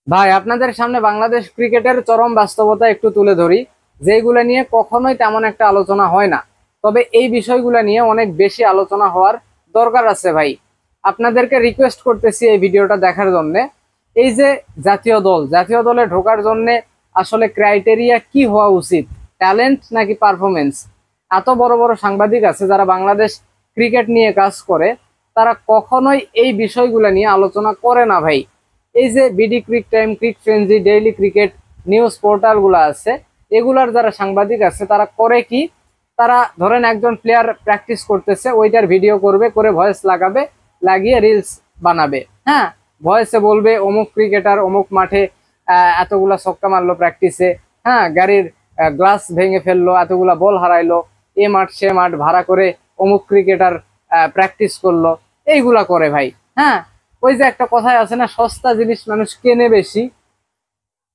ভাই আপনাদের সামনে বাংলাদেশ ক্রিকেটের চরম বাস্তবতা একটু তুলে ধরি, যেগুলো নিয়ে কখনোই তেমন একটা আলোচনা হয় না। তবে এই বিষয়গুলো নিয়ে অনেক বেশি আলোচনা হওয়ার দরকার আছে ভাই। আপনাদেরকে রিকোয়েস্ট করতেছি এই ভিডিওটা দেখার জন্য। এই যে জাতীয় দলে ঢোকার জন্য আসলে ক্রাইটেরিয়া কি হওয়া উচিত, ট্যালেন্ট নাকি পারফরমেন্স? এত বড় বড় সাংবাদিক আছে যারা বাংলাদেশ ক্রিকেট নিয়ে কাজ করে, তারা কখনোই এই বিষয়গুলো নিয়ে আলোচনা করে না ভাই। এই যে BD cric time, cric frenzy, daily cricket news portal গুলো আছে, এগুলার যারা সাংবাদিক আছে তারা করে কি, তারা ধরেন একজন প্লেয়ার প্র্যাকটিস করতেছে, ওইটার ভিডিও করবে, করে ভয়েস লাগাবে, লাগিয়ে রিলস বানাবে। হ্যাঁ, ভয়েসে বলবে অমুক ক্রিকেটার অমুক মাঠে এতগুলা ছক্কা মারলো প্র্যাকটিসে, হ্যাঁ গাড়ির গ্লাস ভেঙে ফেললো, এতগুলা বল হারাইলো, এ মাঠ সে মাঠ ভাড়া করে অমুক ক্রিকেটার প্র্যাকটিস করলো, এইগুলা করে ভাই। হ্যাঁ, ওই যে একটা কথাই আছে না, সস্তা জিনিস মানুষ কেনে বেশি,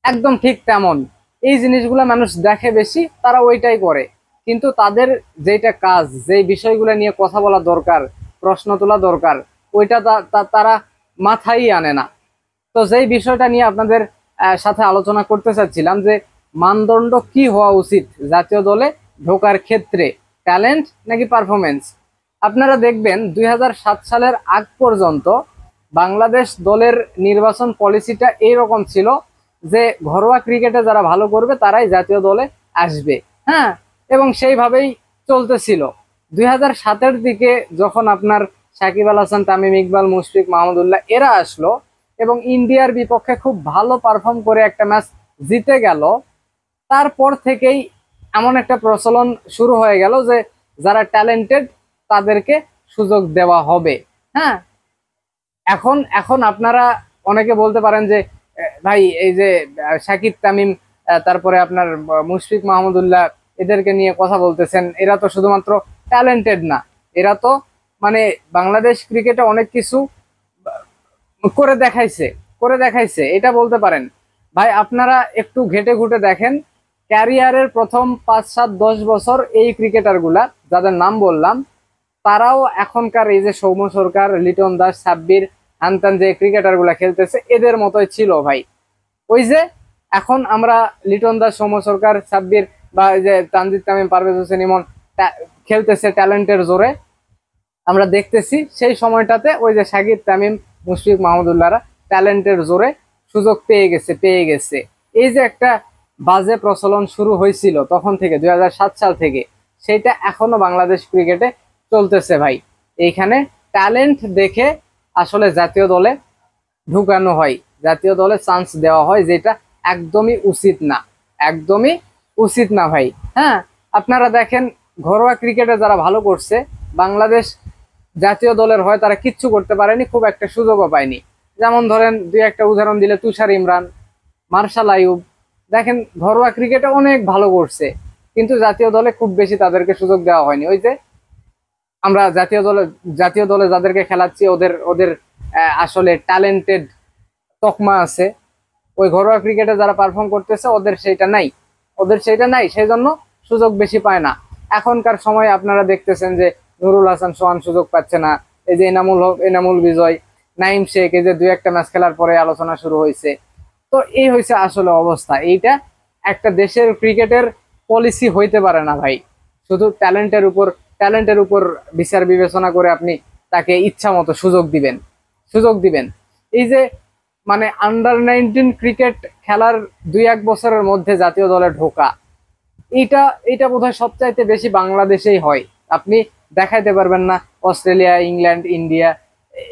একদম ঠিক তেমন। এই জিনিসগুলা মানুষ দেখে বেশি, তারা ওইটাই করে। কিন্তু তাদের যেটা কাজ, যেই বিষয়গুলো নিয়ে কথা বলা দরকার, প্রশ্ন তোলা দরকার, ওইটা তারা মাথায় আনে না। তো যেই বিষয়টা নিয়ে আপনাদের সাথে আলোচনা করতে চাচ্ছিলাম, যে মানদণ্ড কি হওয়া উচিত জাতীয় দলে ঢোকার ক্ষেত্রে, ট্যালেন্ট নাকি পারফরমেন্স? আপনারা দেখবেন 2007 সালের আগ পর্যন্ত বাংলাদেশ দলের নির্বাচন পলিসিটা এইরকম ছিল যে ঘরোয়া ক্রিকেটে যারা ভালো করবে তারাই জাতীয় দলে আসবে। হ্যাঁ, এবং সেইভাবেই চলতেছিল। 2007-এর দিকে যখন আপনার সাকিব আল হাসান, তামিম ইকবাল, মুশফিক মাহমুদুল্লাহ এরা আসলো এবং ইন্ডিয়ার বিপক্ষে খুব ভালো পারফর্ম করে একটা ম্যাচ জিতে গেল, তারপর থেকেই এমন একটা প্রচলন শুরু হয়ে গেল যে যারা ট্যালেন্টেড তাদেরকে সুযোগ দেওয়া হবে। হ্যাঁ, এখন এখন আপনারা অনেকে বলতে পারেন যে ভাই এই যে শাকিব তামিম, তারপরে আপনার মুশফিক মাহমুদুল্লাহ, এদেরকে নিয়ে কথা বলতেছেন, এরা তো শুধুমাত্র ট্যালেন্টেড না, এরা তো মানে বাংলাদেশ ক্রিকেটে অনেক কিছু করে দেখাইছে, এটা বলতে পারেন। ভাই আপনারা একটু ঘেটে ঘুটে দেখেন, ক্যারিয়ারের প্রথম 5, 7, 10 বছর এই ক্রিকেটার গুলা যাদের নাম বললাম, তারাও এখনকার এই যে সৌম্য সরকার, লিটন দাস, সাব্বির, হান্তান যে ক্রিকেটার গুলা খেলতেছে এদের মতোই ছিল ভাই। ওই যে এখন আমরা লিটন দাস, সৌম্য সরকার, সাব্বির বা এই যে তানজিদ তামিম, পারভেজ হোসেন ইমন খেলতেছে ট্যালেন্টের জোরে, আমরা দেখতেছি সেই সময়টাতে ওই যে সাকিব তামিম, মুশফিক মাহমুদুল্লাহরা ট্যালেন্টের জোরে সুযোগ পেয়ে গেছে। এই যে একটা বাজে প্রচলন শুরু হয়েছিল তখন থেকে, 2007 সাল থেকে, সেটা এখনো বাংলাদেশ ক্রিকেটে চলতেছে ভাই। এইখানে ট্যালেন্ট দেখে আসলে জাতীয় দলে ঢুকানো হয়, জাতীয় দলে চান্স দেওয়া হয়, যেটা একদমই উচিত না, একদমই উচিত না ভাই। হ্যাঁ, আপনারা দেখেন ঘরোয়া ক্রিকেটে যারা ভালো করছে, বাংলাদেশ জাতীয় দলের হয় তারা কিচ্ছু করতে পারেনি, খুব একটা সুযোগও পায়নি। যেমন ধরেন দুই একটা উদাহরণ দিলে, তুষার ইমরান, মার্শাল আইয়ুব, দেখেন ঘরোয়া ক্রিকেটে অনেক ভালো করছে, কিন্তু জাতীয় দলে খুব বেশি তাদেরকে সুযোগ দেওয়া হয়নি। ওই যে আমরা জাতীয় দলে যাদেরকে খেলাচ্ছি, ওদের ওদের আসলে ট্যালেন্টেড তকমা আছে, ওই ঘরোয়া ক্রিকেটে যারা পারফর্ম করতেছে ওদের সেইটা নাই, সেই জন্য সুযোগ বেশি পায় না। এখনকার সময় আপনারা দেখতেছেন যে নুরুল হাসান সোহান সুযোগ পাচ্ছে না, এই যে এনামুল বিজয়, নাইম শেখ, এই যে দুই একটা ম্যাচ খেলার পরে আলোচনা শুরু হয়েছে। তো এই হয়েছে আসলে অবস্থা। এইটা একটা দেশের ক্রিকেটের পলিসি হইতে পারে না ভাই। শুধু ট্যালেন্টের উপর বিচার বিবেচনা করে আপনি তাকে ইচ্ছা মতো সুযোগ দিবেন। এই যে মানে আন্ডার 19 ক্রিকেট খেলার 2-1 বছরের মধ্যে জাতীয় দলে ঢোকা, এটা এটা বোধহয় সবচাইতে বেশি বাংলাদেশেই হয়। আপনি দেখাইতে পারবেন না অস্ট্রেলিয়া, ইংল্যান্ড, ইন্ডিয়া,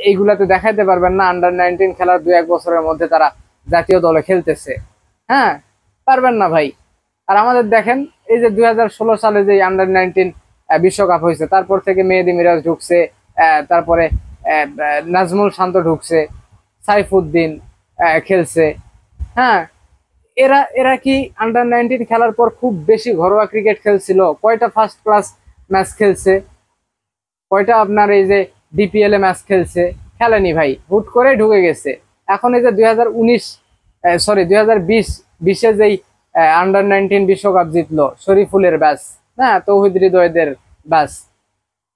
এইগুলাতে দেখাইতে পারবেন না আন্ডার 19 খেলার 2-1 বছরের মধ্যে তারা জাতীয় দলে খেলতেছে। হ্যাঁ, পারবেন না ভাই। আর আমাদের দেখেন এই যে 2016 সালে যে আন্ডার 19 বিশ্বকাপ হয়েছে, তারপর থেকে মেহেদী মিরাজ ঢুকছে, তারপরে নাজমুল শান্ত ঢুকছে, সাইফুদ্দিন খেলছে। হ্যাঁ, এরা এরা কি আন্ডার 19 খেলার পর খুব বেশি ঘরোয়া ক্রিকেট খেলছিল? কয়টা ফার্স্ট ক্লাস ম্যাচ খেলছে? কয়টা আপনার এই যে ডিপিএল এ ম্যাচ খেলছে? খেলেনি ভাই, হুট করে ঢুকে গেছে। এখন এই যে 2019 যেই আন্ডার 19 বিশ্বকাপ জিতলো, শরীফুলের ব্যাস, হ্যাঁ তৌহিদ হৃদয়দের ব্যাস,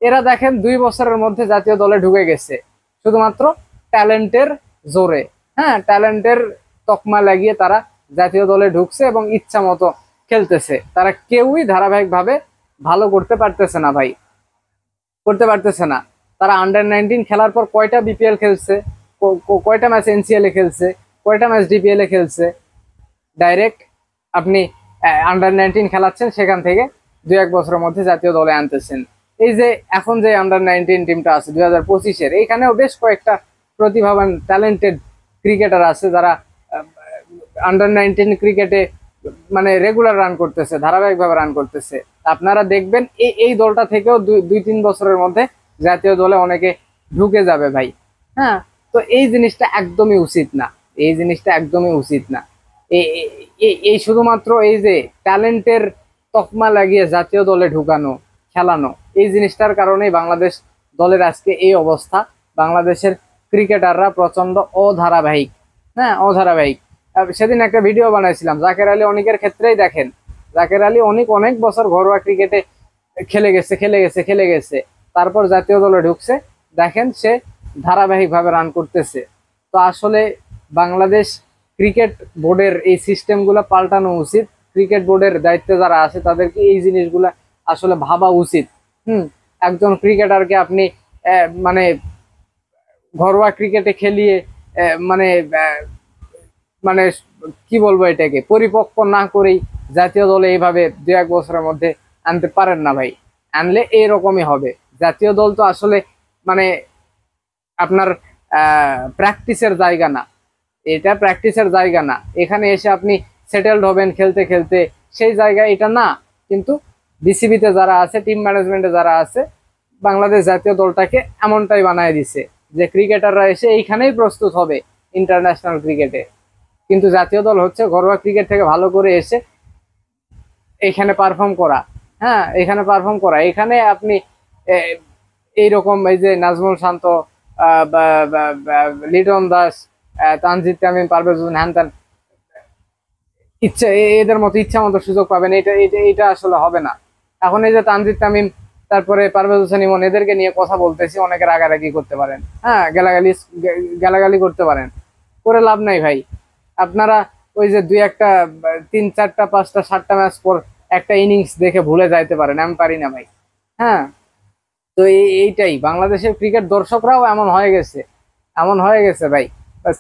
এরা দেখেন 2 বছরের মধ্যে জাতীয় দলে ঢুকে গেছে শুধুমাত্র ট্যালেন্টের জোরে। হ্যাঁ, ট্যালেন্টের তকমা লাগিয়ে তারা জাতীয় দলে ঢুকছে এবং ইচ্ছা মতো খেলতেছে। তারা কেউই ধারাবাহিকভাবে ভালো করতে পারতেছে না ভাই, করতে পারতেছে না। তারা আন্ডার 19 খেলার পর কয়টা বিপিএল খেলছে, কয়টা ম্যাচ এনসিএল এ খেলছে, কয়টা ম্যাচ ডিপিএল এ খেলছে। ডাইরেক্ট আপনি আন্ডার 19 খেলাচ্ছেন, সেখান থেকে 2-1 বছরের মধ্যে জাতীয় দলে আনতেছেন। এই যে এখন যে আন্ডার 19 টিমটা আছে 2025-এর, এইখানেও বেশ কয়েকটা প্রতিভাবান ট্যালেন্টেড ক্রিকেটার আছে যারা আন্ডার 19 ক্রিকেটে মানে রেগুলার রান করতেছে, ধারাবাহিকভাবে রান করতেছে। আপনারা দেখবেন এই দলটা থেকেও 2-3 বছরের মধ্যে জাতীয় দলে অনেকে ঢুকে যাবে ভাই। হ্যাঁ, তো এই জিনিসটা একদমই উচিত না, এই জিনিসটা একদমই উচিত না। এই শুধুমাত্র এই যে ট্যালেন্টের তকমা লাগিয়ে জাতীয় দলে ঢুকানো, খেলানো, এই জিনিসটার কারণেই বাংলাদেশ দলের আজকে এই অবস্থা। বাংলাদেশের ক্রিকেটাররা প্রচন্ড অধারাবাহিক, হ্যাঁ অধারাবাহিক। সেদিন একটা ভিডিও বানাইছিলাম, জাকের আলী অনেকের ক্ষেত্রেই দেখেন, জাকের আলী অনেক বছর ঘরোয়া ক্রিকেটে খেলে গেছে, তারপর জাতীয় দলে ঢুকছে, দেখেন সে ধারাবাহিকভাবে রান করতেছে। তো আসলে বাংলাদেশ ক্রিকেট বোর্ডের এই সিস্টেমগুলো পাল্টানো উচিত। ক্রিকেট বোর্ডের দায়িত্বে যারা আছে তাদেরকে এই জিনিসগুলা আসলে ভাবা উচিত। একজন ক্রিকেটারকে আপনি মানে ঘরোয়া ক্রিকেটে খেলিয়ে মানে মানে কি বলবো, এটাকে পরিপক্ক না করেই জাতীয় দলে এইভাবে 2-1 বছরের মধ্যে আনতে পারেন না ভাই। আনলে এইরকমই হবে। জাতীয় দল তো আসলে মানে আপনার প্র্যাকটিসের জায়গা না, এটা প্র্যাকটিসের জায়গা না। এখানে এসে আপনি সেটেলড হবেন খেলতে খেলতে, সেই জায়গা এটা না। কিন্তু বিসিবিতে যারা আছে, টিম ম্যানেজমেন্টে যারা আছে, বাংলাদেশ জাতীয় দলটাকে এমনটাই বানায় দিছে যে ক্রিকেটাররা এসে এইখানেই প্রস্তুত হবে ইন্টারন্যাশনাল ক্রিকেটে। কিন্তু জাতীয় দল হচ্ছে ঘরোয়া ক্রিকেট থেকে ভালো করে এসে এখানে পারফর্ম করা। হ্যাঁ, এখানে পারফর্ম করা। এখানে আপনি এইরকম এই যে নাজমুল শান্ত, লিটন দাস, তানজিদ তামিম, পারভেজ হোসেন, হ্যান ইচ্ছা এদের মতো ইচ্ছা মতো সুযোগ পাবেন, এটা আসলে হবে না। এখন এই যে তানজিদ তামিম, তারপরে পারভেজ হোসেন ইমন, এদেরকে নিয়ে কথা বলতেছি, অনেকে রাগারাগি করতে পারেন, হ্যাঁ গালাগালি করতে পারেন, করে লাভ নাই ভাই। আপনারা ওই যে 2-1, 3, 4, 5, 7 ম্যাচ পর একটা ইনিংস দেখে ভুলে যাইতে পারেন, আমি পারি না ভাই। হ্যাঁ, তো এইটাই বাংলাদেশের ক্রিকেট দর্শকরাও এমন হয়ে গেছে, এমন হয়ে গেছে ভাই।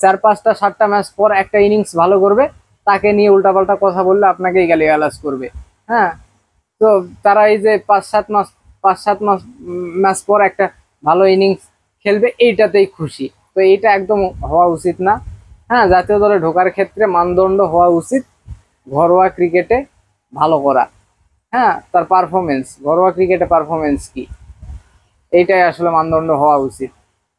4, 5, 7 ম্যাচ পর একটা ইনিংস ভালো করবে, তাকে নিয়ে উল্টাপাল্টা কথা বললে আপনাকেই গালিগালাজ করবে। হ্যাঁ, তো তারা এই যে 5-7 ম্যাচ পর একটা ভালো ইনিংস খেলবে, এইটাতেই খুশি। তো এইটা একদম হওয়া উচিত না। হ্যাঁ, জাতীয় দলে ঢোকার ক্ষেত্রে মানদণ্ড হওয়া উচিত ঘরোয়া ক্রিকেটে ভালো করা। হ্যাঁ, তার পারফরমেন্স, ঘরোয়া ক্রিকেটে পারফরমেন্স কি, এইটাই আসলে মানদণ্ড হওয়া উচিত।